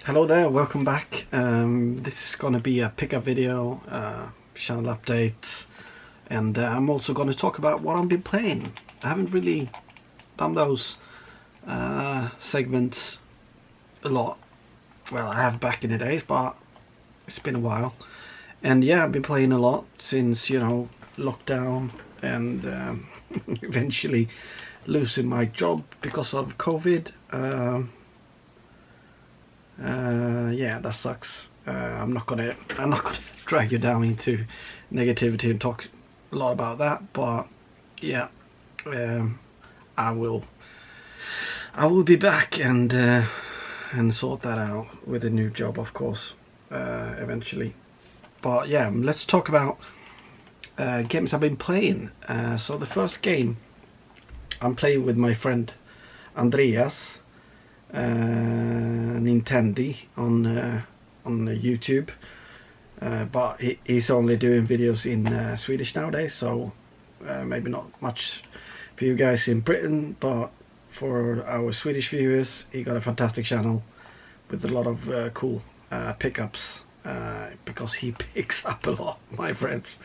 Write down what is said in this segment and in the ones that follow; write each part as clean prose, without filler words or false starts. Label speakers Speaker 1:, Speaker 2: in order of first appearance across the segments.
Speaker 1: Hello there, welcome back. This is gonna be a pickup video, channel update, and I'm also gonna talk about what I've been playing. I haven't really done those segments a lot. Well, I have back in the days, but it's been a while. And yeah, I've been playing a lot since, lockdown and eventually losing my job because of COVID. Yeah, that sucks. I'm not gonna drag you down into negativity and talk a lot about that, but yeah, I will be back and sort that out with a new job, of course, eventually. But yeah, let's talk about games I've been playing. So the first game I'm playing with my friend Andreas. Nintendi on YouTube, but he's only doing videos in Swedish nowadays, so maybe not much for you guys in Britain, but for our Swedish viewers, he got a fantastic channel with a lot of cool pickups, because he picks up a lot, my friends.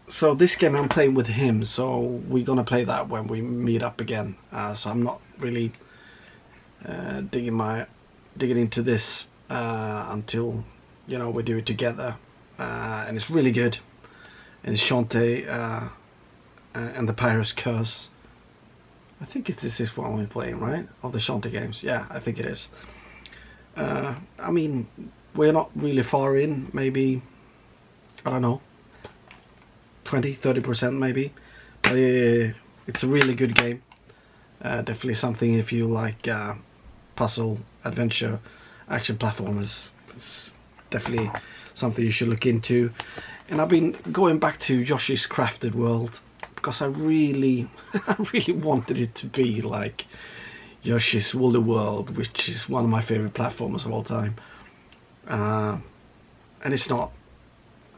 Speaker 1: So this game I'm playing with him, so we're gonna play that when we meet up again. So I'm not really digging into this until we do it together, and it's really good. And it's Shantae and the Pirate's Curse. I think this is what we're playing, right? Of the Shantae games, yeah, I think it is. I mean, we're not really far in. Maybe, I don't know, 20-30% maybe. But it's a really good game. Definitely something if you like puzzle, adventure, action platformers. It's definitely something you should look into. And I've been going back to Yoshi's Crafted World because I really wanted it to be like Yoshi's Woolly World, which is one of my favorite platformers of all time. And it's not.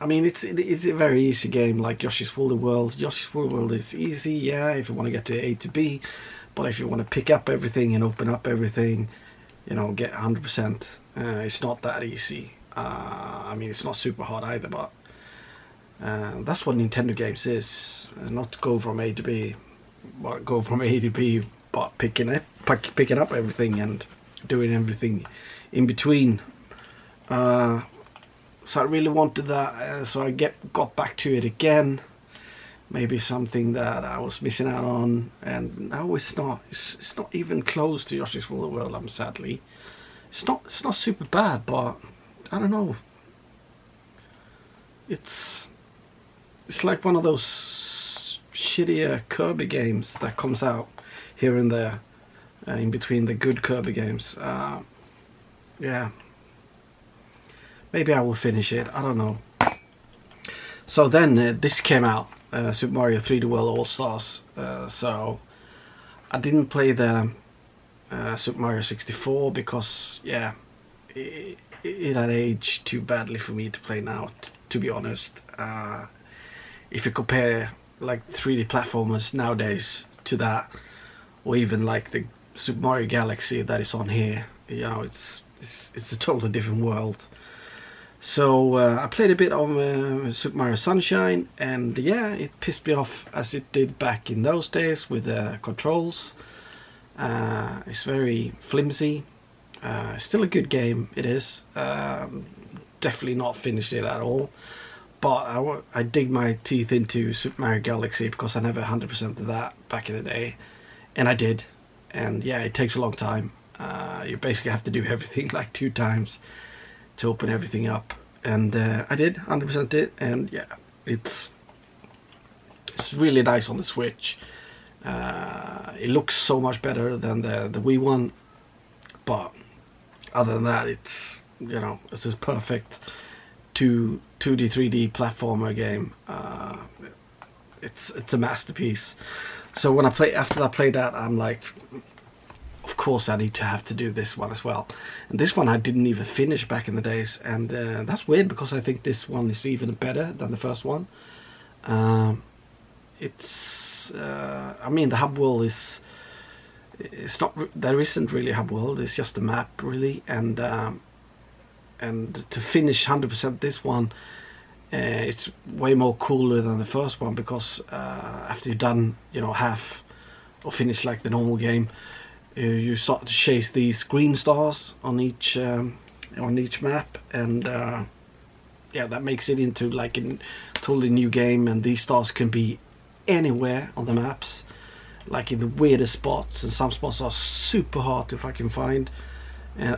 Speaker 1: I mean, it's a very easy game, like Yoshi's Woolly World. Yoshi's Woolly World is easy, yeah, if you want to get to A to B, but if you want to pick up everything and open up everything, get 100%, it's not that easy. I mean, it's not super hard either, but that's what Nintendo games is. Not go from A to B, but go from A to B, but picking up everything and doing everything in between. So I really wanted that, so I got back to it again. Maybe something that I was missing out on, and no, it's not. It's not even close to Yoshi's Woolly World. Sadly, it's not super bad, but I don't know. It's like one of those shittier Kirby games that comes out here and there, in between the good Kirby games. Yeah. Maybe I will finish it, I don't know. So then this came out, Super Mario 3D World All-Stars. So I didn't play the Super Mario 64 because, yeah, it had aged too badly for me to play now, to be honest. If you compare like 3D platformers nowadays to that, or even like the Super Mario Galaxy that is on here, it's a totally different world. So I played a bit of Super Mario Sunshine, and yeah, it pissed me off as it did back in those days with the controls. It's very flimsy. Still a good game, it is. Definitely not finished it at all. But I dig my teeth into Super Mario Galaxy because I never 100%ed that back in the day. And I did. And yeah, it takes a long time. You basically have to do everything like 2 times to open everything up, and I did 100% it, and yeah, it's really nice on the Switch. It looks so much better than the Wii one, but other than that, it's a perfect 2D 3D platformer game. It's a masterpiece. So when after I played that, I'm like, of course I need to have to do this one as well. And this one I didn't even finish back in the days, and that's weird because I think this one is even better than the first one. I mean, the hub world is it's not, there isn't really a hub world, it's just a map really. And to finish 100% this one, it's way more cooler than the first one, because after you've done, you know, half or finish like the normal game, you start to chase these green stars on each map, and yeah, that makes it into like a totally new game. And these stars can be anywhere on the maps, like in the weirdest spots, and some spots are super hard to fucking find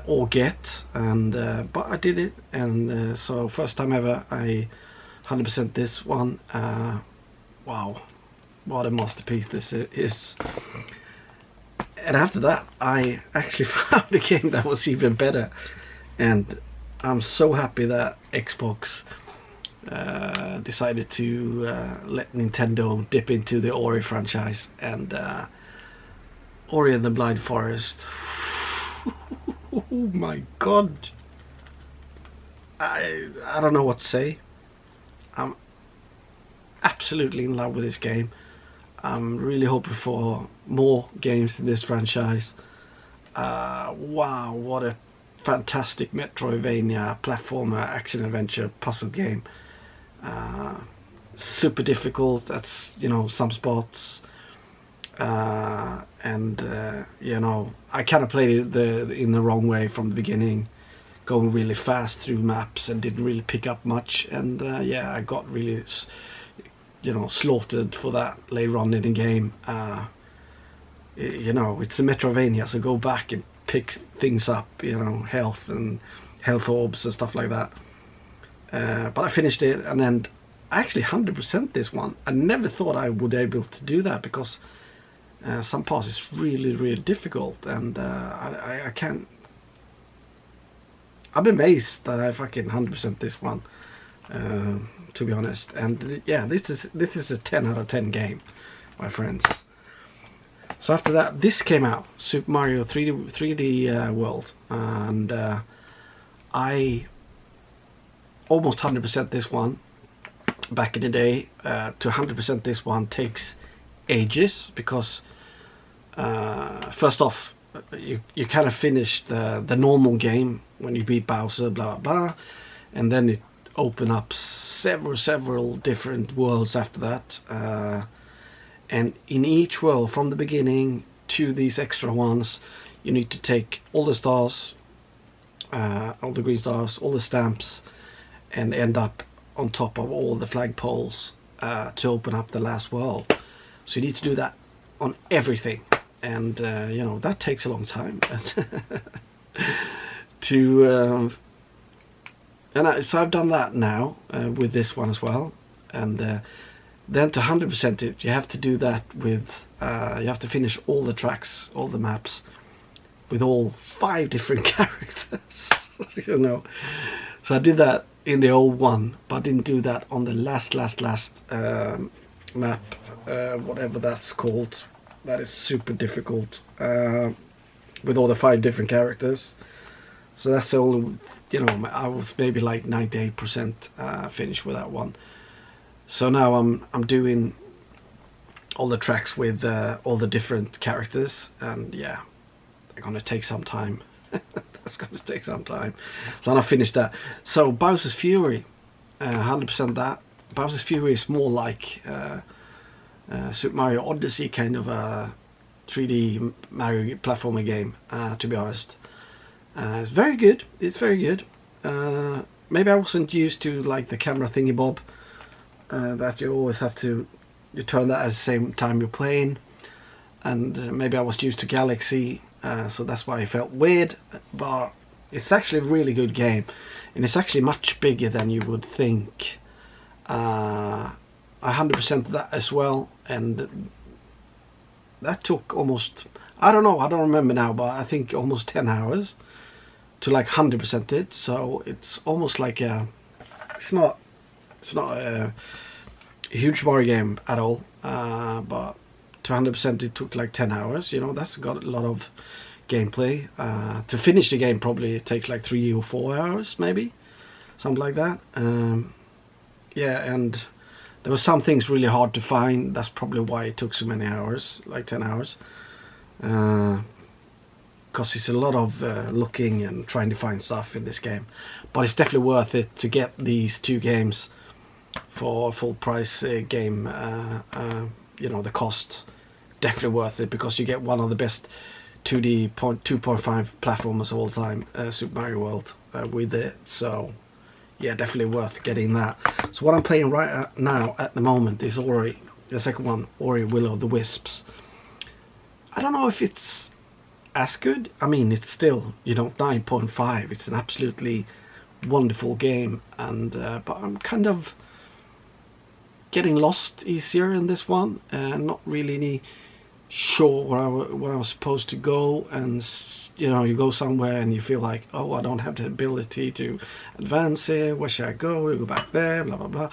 Speaker 1: or get. And but I did it, and so first time ever I 100% this one. Wow, what a masterpiece this is. And after that I actually found a game that was even better, and I'm so happy that Xbox decided to let Nintendo dip into the Ori franchise. And Ori and the Blind Forest, oh my god, I don't know what to say. I'm absolutely in love with this game. I'm really hoping for more games in this franchise. Wow, what a fantastic Metroidvania platformer action adventure puzzle game. Super difficult, that's, you know, some spots. And you know, I kind of played it in the wrong way from the beginning, going really fast through maps and didn't really pick up much. And yeah, I got really, you know, slaughtered for that later on in the game. You know, it's a Metroidvania, so go back and pick things up, you know, health and health orbs and stuff like that. But I finished it, and then I actually 100% this one. I never thought I would be able to do that, because some parts is really difficult, and I can't. I'm amazed that I fucking 100% this one, to be honest. And yeah, this is a 10 out of 10 game, my friends. So after that, this came out, Super Mario 3D World, and I almost 100% this one back in the day. To 100% this one takes ages, because first off, you kind of finish the normal game when you beat Bowser, blah blah blah, and then it open up several different worlds after that. And in each world, from the beginning to these extra ones, you need to take all the stars, all the green stars, all the stamps, and end up on top of all the flagpoles to open up the last world. So you need to do that on everything, and you know, that takes a long time. So I've done that now with this one as well, and then to 100% it, you have to do that with, you have to finish all the tracks, all the maps, with all 5 different characters, you know. So I did that in the old one, but I didn't do that on the last map, whatever that's called. That is super difficult, with all the 5 different characters. So that's the only, you know, I was maybe like 98% finished with that one. So now I'm doing all the tracks with all the different characters, and yeah, they're gonna take some time. That's gonna take some time. So then I finished that. So Bowser's Fury, 100% that. Bowser's Fury is more like Super Mario Odyssey, kind of a 3D Mario platformer game, to be honest. It's very good. It's very good. Maybe I wasn't used to like the camera thingy bob. That you always have to, you turn that at the same time you're playing, and maybe I was used to Galaxy, so that's why it felt weird. But it's actually a really good game, and it's actually much bigger than you would think. I 100% that as well, and that took almost, I don't know, I don't remember now, but I think almost 10 hours to like 100% it. So it's almost like a, it's not a huge Mario game at all, but to 100% it took like 10 hours. You know, that's got a lot of gameplay. To finish the game probably it takes like 3 or 4 hours, maybe something like that. Yeah, and there were some things really hard to find. That's probably why it took so many hours, like 10 hours. because it's a lot of looking and trying to find stuff in this game, but it's definitely worth it to get these 2 games for a full price game. You know, the cost definitely worth it, because you get one of the best 2D 2.5 platformers of all time, Super Mario World, with it. So yeah, definitely worth getting that. So what I'm playing right now at the moment is Ori, the second one, Ori Will of the Wisps. I don't know if it's as good. I mean, it's still, you know, 9.5. It's an absolutely wonderful game, and but I'm kind of getting lost easier in this one, and not really sure where I was supposed to go. And you know, you go somewhere and you feel like, oh, I don't have the ability to advance here. Where should I go? You go back there, blah blah blah.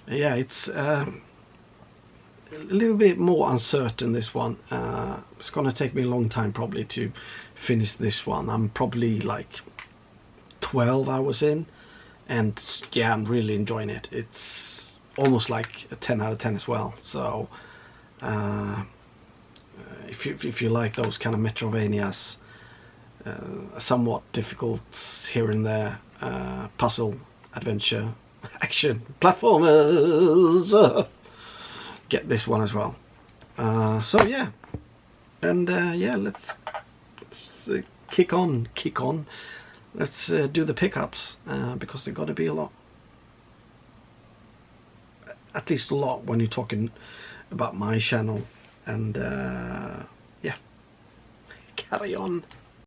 Speaker 1: Yeah, it's a little bit more uncertain, this one. It's gonna take me a long time probably to finish this one. I'm probably like 12 hours in, and yeah, I'm really enjoying it. It's almost like a 10 out of 10 as well. So if you like those kind of Metrovanias, somewhat difficult here and there, puzzle, adventure, action, platformers, get this one as well. So yeah, and yeah, let's kick on. Let's do the pickups, because they're got to be a lot, at least a lot when you're talking about my channel. And yeah, carry on.